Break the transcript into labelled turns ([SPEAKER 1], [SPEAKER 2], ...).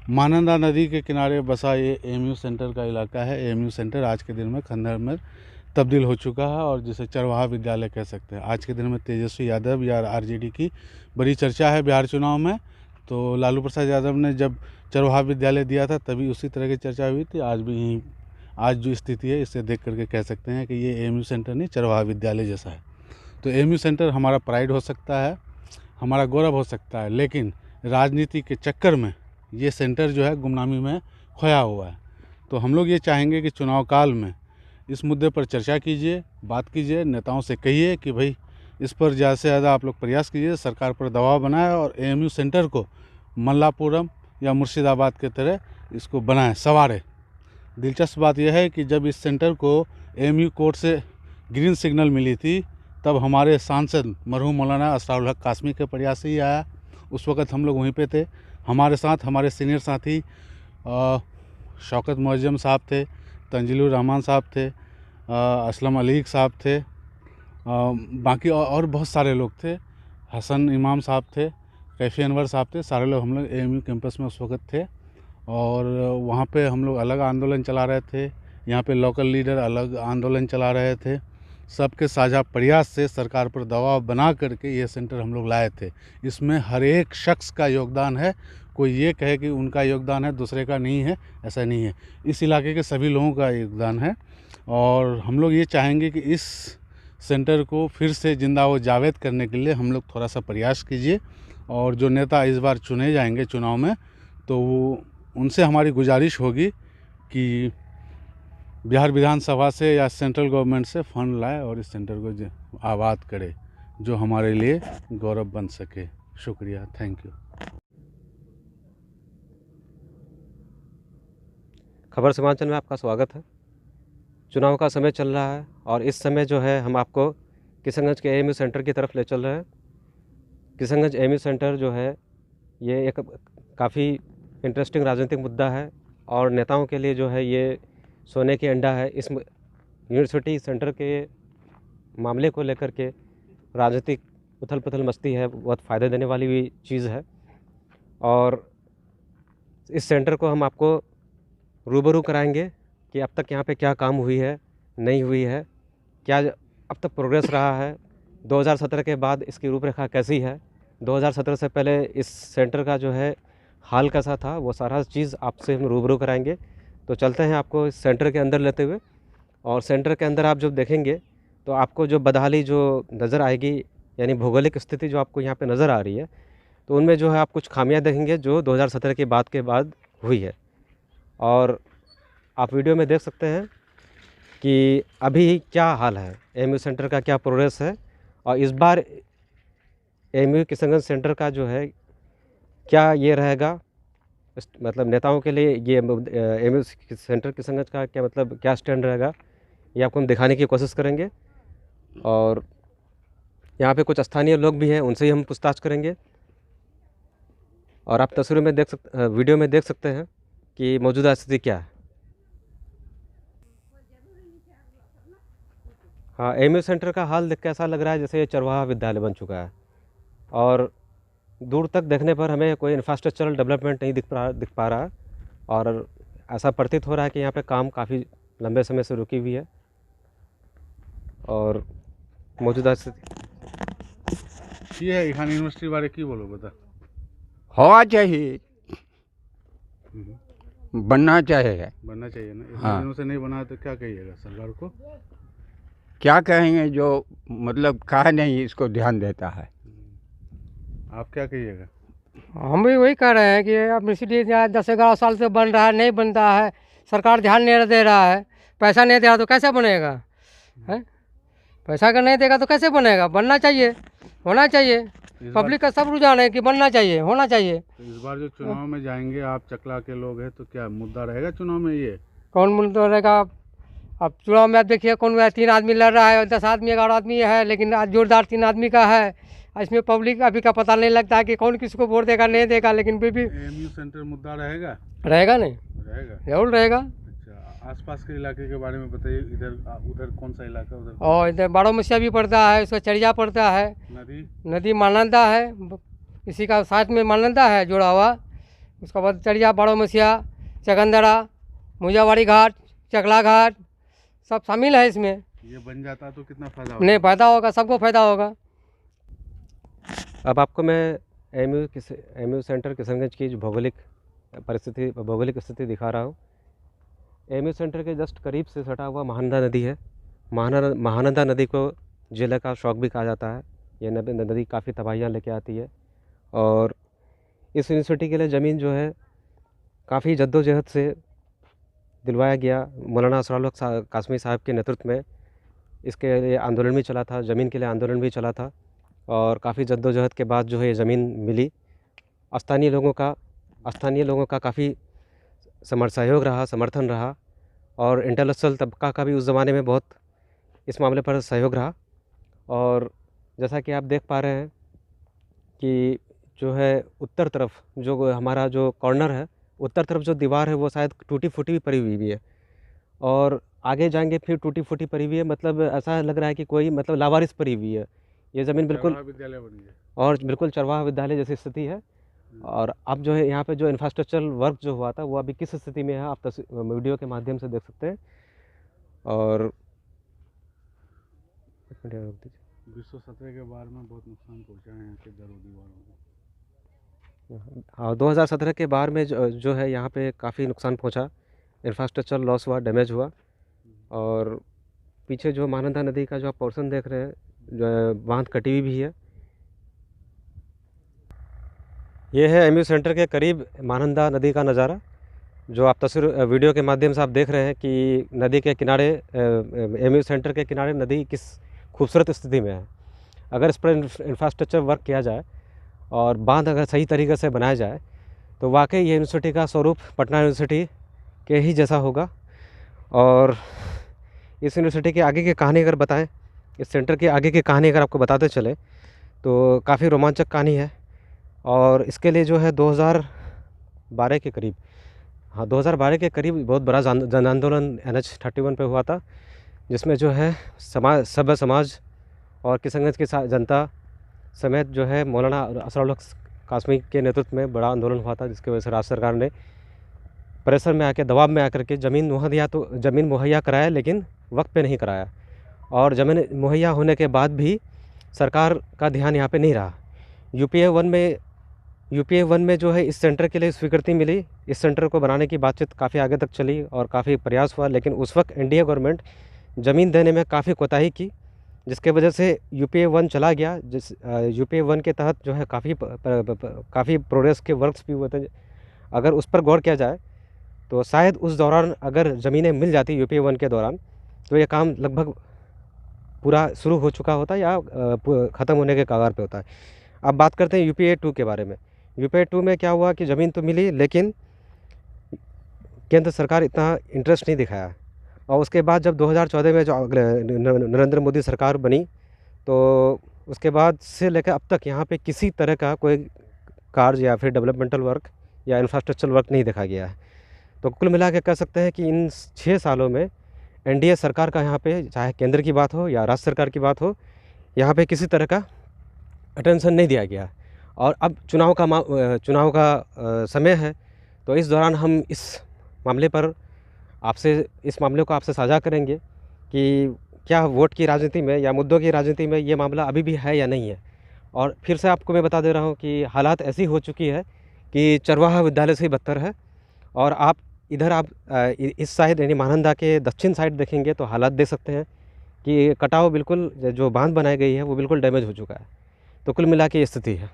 [SPEAKER 1] महानंदा नदी के किनारे बसा ये एएमयू सेंटर का इलाका है। एएमयू सेंटर आज के दिन में खंडहर में तब्दील हो चुका है और जिसे चरवाहा विद्यालय कह सकते हैं। आज के दिन में तेजस्वी यादव या आरजेडी की बड़ी चर्चा है बिहार चुनाव में। तो लालू प्रसाद यादव ने जब चरवाहा विद्यालय दिया था तभी उसी तरह की चर्चा हुई थी। आज जो स्थिति है इससे देख करके कह सकते हैं कि ये एएमयू सेंटर नहीं, चरवाहा विद्यालय जैसा है। तो एएमयू सेंटर हमारा प्राइड हो सकता है, हमारा गौरव हो सकता है, लेकिन राजनीति के चक्कर में ये सेंटर जो है गुमनामी में खोया हुआ है। तो हम लोग ये चाहेंगे कि चुनाव काल में इस मुद्दे पर चर्चा कीजिए, बात कीजिए, नेताओं से कहिए कि भाई इस पर ज़्यादा से ज़्यादा आप लोग प्रयास कीजिए, सरकार पर दबाव बनाए और एएमयू सेंटर को मल्लापुरम या मुर्शिदाबाद के तरह इसको बनाएं, संवारें। दिलचस्प बात यह है कि जब इस सेंटर को एएमयू कोर्ट से ग्रीन सिग्नल मिली थी तब हमारे सांसद मरहूम मौलाना असरारुल हक कासमी के प्रयास ही आया। उस वक़्त हम लोग वहीं पे थे। हमारे साथ हमारे सीनियर साथी शौकत मुअज्जम साहब थे, तंजीलुर रहमान साहब थे, असलम अलीक साहब थे, बाकी और बहुत सारे लोग थे, हसन इमाम साहब थे, कैफी अनवर साहब थे। सारे लोग हम लोग एएमयू कैंपस में उस वक़्त थे और वहाँ पे हम लोग अलग आंदोलन चला रहे थे, यहाँ पे लोकल लीडर अलग आंदोलन चला रहे थे। सबके साझा प्रयास से सरकार पर दबाव बना करके ये सेंटर हम लोग लाए थे। इसमें हर एक शख्स का योगदान है। कोई ये कहे कि उनका योगदान है दूसरे का नहीं है, ऐसा नहीं है। इस इलाके के सभी लोगों का योगदान है और हम लोग ये चाहेंगे कि इस सेंटर को फिर से जिंदा व जावेद करने के लिए हम लोग थोड़ा सा प्रयास कीजिए। और जो नेता इस बार चुने जाएंगे चुनाव में तो उनसे हमारी गुजारिश होगी कि बिहार विधानसभा से या सेंट्रल गवर्नमेंट से फंड लाए और इस सेंटर को आबाद करे, जो हमारे लिए गौरव बन सके। शुक्रिया, थैंक यू।
[SPEAKER 2] खबर सीमांचल में आपका स्वागत है। चुनाव का समय चल रहा है और इस समय जो है हम आपको किशनगंज के एएमयू सेंटर की तरफ ले चल रहे हैं। किशनगंज एएमयू सेंटर जो है ये एक काफ़ी इंटरेस्टिंग राजनीतिक मुद्दा है और नेताओं के लिए जो है ये सोने की अंडा है। इस यूनिवर्सिटी सेंटर के मामले को लेकर के राजनीतिक उथल पुथल मस्ती है, बहुत फ़ायदा देने वाली भी चीज़ है। और इस सेंटर को हम आपको रूबरू कराएंगे कि अब तक यहाँ पे क्या काम हुई है, नहीं हुई है, क्या अब तक प्रोग्रेस रहा है, 2017 के बाद इसकी रूपरेखा कैसी है, 2017 से पहले इस सेंटर का जो है हाल कैसा था, वो सारा चीज़ आपसे हम रूबरू कराएंगे। तो चलते हैं आपको इस सेंटर के अंदर लेते हुए। और सेंटर के अंदर आप जब देखेंगे तो आपको जो बदहाली जो नज़र आएगी, यानी भौगोलिक स्थिति जो आपको यहाँ पे नज़र आ रही है, तो उनमें जो है आप कुछ खामियां देखेंगे जो 2017 के बाद हुई है। और आप वीडियो में देख सकते हैं कि अभी क्या हाल है, एएमयू सेंटर का क्या प्रोग्रेस है और इस बार एएमयू किशनगंज सेंटर का जो है क्या ये रहेगा, मतलब नेताओं के लिए ये एएमयू सेंटर किशनगंज का क्या मतलब क्या स्टैंड रहेगा, ये आपको हम दिखाने की कोशिश करेंगे। और यहाँ पे कुछ स्थानीय लोग भी हैं, उनसे ही हम पूछताछ करेंगे। और आप तस्वीरों में वीडियो में देख सकते हैं कि मौजूदा स्थिति क्या है। हाँ, एएमयू सेंटर का हाल देख के ऐसा लग रहा है जैसे ये चरवाहा विद्यालय बन चुका है और दूर तक देखने पर हमें कोई इंफ्रास्ट्रक्चरल डेवलपमेंट नहीं दिख पा रहा है और ऐसा प्रतीत हो रहा है कि यहाँ पे काम काफ़ी लंबे समय से रुकी हुई है। और मौजूदा
[SPEAKER 1] ये है खान यूनिवर्सिटी बारे की बोलो बता।
[SPEAKER 3] होना चाहिए, बनना चाहिए
[SPEAKER 1] ना।
[SPEAKER 3] हाँ।
[SPEAKER 1] दिनों से नहीं बना तो क्या कहिएगा सरकार को?
[SPEAKER 3] क्या कहेंगे, जो मतलब कहा नहीं इसको ध्यान देता है।
[SPEAKER 1] आप क्या कहिएगा?
[SPEAKER 4] हम भी वही कह रहे हैं कि अब इसलिए 10-11 साल से बन रहा है, नहीं बनता है, सरकार ध्यान नहीं दे रहा है, पैसा नहीं दे रहा तो कैसे बनेगा है? पैसा का नहीं देगा तो कैसे बनेगा? बनना चाहिए, होना चाहिए। पब्लिक का सब रुझान है कि बनना चाहिए, होना चाहिए।
[SPEAKER 1] तो इस बार जो चुनाव में जाएंगे आप, चकला के लोग हैं, तो क्या मुद्दा रहेगा चुनाव में? ये
[SPEAKER 4] कौन मुद्दा रहेगा? अब चुनाव में आप देखिए कौन 3 आदमी लड़ रहा है, 10 आदमी 11 आदमी है, लेकिन आज जोरदार 3 आदमी का है। इसमें पब्लिक अभी का पता नहीं लगता है कि कौन किसको वोट देगा नहीं देगा, लेकिन फिर भी
[SPEAKER 1] एएमयू सेंटर मुद्दा रहेगा
[SPEAKER 4] नहीं
[SPEAKER 1] रहेगा,
[SPEAKER 4] जरूर रहेगा।
[SPEAKER 1] अच्छा, आसपास के इलाके के बारे में बताइए। इधर उधर कौन सा इलाका? उधर
[SPEAKER 4] और इधर बारोमसिया भी पड़ता है, उसका चरिया पड़ता है, नदी महानंदा है, इसी का साथ में महानंदा है जुड़ा हुआ, उसके बाद चढ़िया, बाड़ो मसिया, चकंदरा, मुजावाड़ी घाट, चकला घाट सब शामिल है इसमें।
[SPEAKER 1] ये बन जाता तो कितना फायदा होगा?
[SPEAKER 4] नहीं, फ़ायदा होगा, सबको फ़ायदा होगा।
[SPEAKER 2] अब आपको मैं एमयू सेंटर किशनगंज की जो भौगोलिक स्थिति दिखा रहा हूँ। एमयू सेंटर के जस्ट करीब से सटा हुआ महानंदा नदी है। महानंदा नदी को जिले का शौक भी कहा जाता है। ये नदी काफ़ी तबाहियाँ लेके आती है और इस यूनिवर्सिटी के लिए ज़मीन जो है काफ़ी जद्दोजहद से दिलवाया गया। मौलाना असरारुल हक कासमी साहब के नेतृत्व में इसके लिए आंदोलन भी चला था, ज़मीन के लिए आंदोलन भी चला था और काफ़ी जद्दोजहद के बाद जो है ये ज़मीन मिली। स्थानीय लोगों का काफ़ी सहयोग रहा, समर्थन रहा और इंटेलेक्चुअल तबका का भी उस ज़माने में बहुत इस मामले पर सहयोग रहा। और जैसा कि आप देख पा रहे हैं कि जो है उत्तर तरफ जो हमारा जो कॉर्नर है, उत्तर तरफ जो दीवार है वो शायद टूटी फूटी भी पड़ी हुई भी है और आगे जाएंगे फिर टूटी फूटी पड़ी हुई है। मतलब ऐसा लग रहा है कि कोई मतलब लावारिस पड़ी हुई है ये ज़मीन बिल्कुल,
[SPEAKER 1] विद्यालय बन गया
[SPEAKER 2] और बिल्कुल चरवाहा विद्यालय जैसी स्थिति है। और अब जो है यहाँ पे जो इंफ्रास्ट्रक्चर वर्क जो हुआ था वो अभी किस स्थिति में है आप वीडियो के माध्यम से देख सकते हैं। और
[SPEAKER 1] 217 के बार में बहुत नुकसान पहुंचा है यहाँ के दीवारों को।
[SPEAKER 2] हाँ, 2017 के बार में जो है यहाँ पे काफ़ी नुकसान पहुँचा, इंफ्रास्ट्रक्चर लॉस हुआ, डैमेज हुआ। और पीछे जो महानंदा नदी का जो आप पोर्शन देख रहे हैं, जो बांध कटी हुई भी है। ये है एमयू सेंटर के करीब महानंदा नदी का नज़ारा, जो आप वीडियो के माध्यम से आप देख रहे हैं कि नदी के किनारे एमयू सेंटर के किनारे नदी किस खूबसूरत स्थिति में है। अगर इस पर इंफ्रास्ट्रक्चर वर्क किया जाए और बांध अगर सही तरीके से बनाया जाए तो वाकई ये यूनिवर्सिटी का स्वरूप पटना यूनिवर्सिटी के ही जैसा होगा। और इस यूनिवर्सिटी के आगे की कहानी अगर बताएं, इस सेंटर की आगे की कहानी अगर आपको बताते चले तो काफ़ी रोमांचक कहानी है। और इसके लिए जो है 2012 के करीब, हाँ 2012 के करीब बहुत बड़ा जन आंदोलन NH31 पे हुआ था, जिसमें जो है सभ्य समाज और किशनगंज की जनता समेत जो है मौलाना असरारुल हक कासमी के नेतृत्व में बड़ा आंदोलन हुआ था, जिसकी वजह से राज्य सरकार ने प्रेशर में आकर, दबाव में आकर के ज़मीन मुहैया कराया, लेकिन वक्त पे नहीं कराया। और ज़मीन मुहैया होने के बाद भी सरकार का ध्यान यहाँ पे नहीं रहा। यूपीए 1 में जो है इस सेंटर के लिए स्वीकृति मिली। इस सेंटर को बनाने की बातचीत काफ़ी आगे तक चली और काफ़ी प्रयास हुआ, लेकिन उस वक्त एनडीए गवर्नमेंट ज़मीन देने में काफ़ी कोताही की, जिसके वजह से यूपीए 1 चला गया। यूपीए 1 के तहत जो है काफ़ी प्रोग्रेस के वर्क्स भी हुए थे। अगर उस पर गौर किया जाए तो शायद उस दौरान अगर ज़मीनें मिल जाती यूपीए 1 के दौरान तो ये काम लगभग पूरा शुरू हो चुका होता या ख़त्म होने के कगार पे होता है। अब बात करते हैं यूपीए 2 के बारे में। यूपीए 2 में क्या हुआ कि ज़मीन तो मिली, लेकिन केंद्र सरकार इतना इंटरेस्ट नहीं दिखाया। और उसके बाद जब 2014 में जो नरेंद्र मोदी सरकार बनी तो उसके बाद से लेकर अब तक यहाँ पे किसी तरह का कोई कार्य या फिर डेवलपमेंटल वर्क या इंफ्रास्ट्रक्चर वर्क नहीं देखा गया है। तो कुल मिला के कह सकते हैं कि इन 6 सालों में एनडीए सरकार का यहाँ पे, चाहे केंद्र की बात हो या राज्य सरकार की बात हो, यहाँ पे किसी तरह का अटेंशन नहीं दिया गया। और अब चुनाव का समय है, तो इस दौरान हम इस मामले को आपसे साझा करेंगे कि क्या वोट की राजनीति में या मुद्दों की राजनीति में ये मामला अभी भी है या नहीं है। और फिर से आपको मैं बता दे रहा हूँ कि हालात ऐसी हो चुकी है कि चरवाहा विद्यालय से ही बदतर है। और आप इस साइड यानी महानंदा के दक्षिण साइड देखेंगे तो हालात देख सकते हैं कि कटाव बिल्कुल, जो बांध बनाई गई है वो बिल्कुल डैमेज हो चुका है। तो कुल मिला के ये स्थिति है।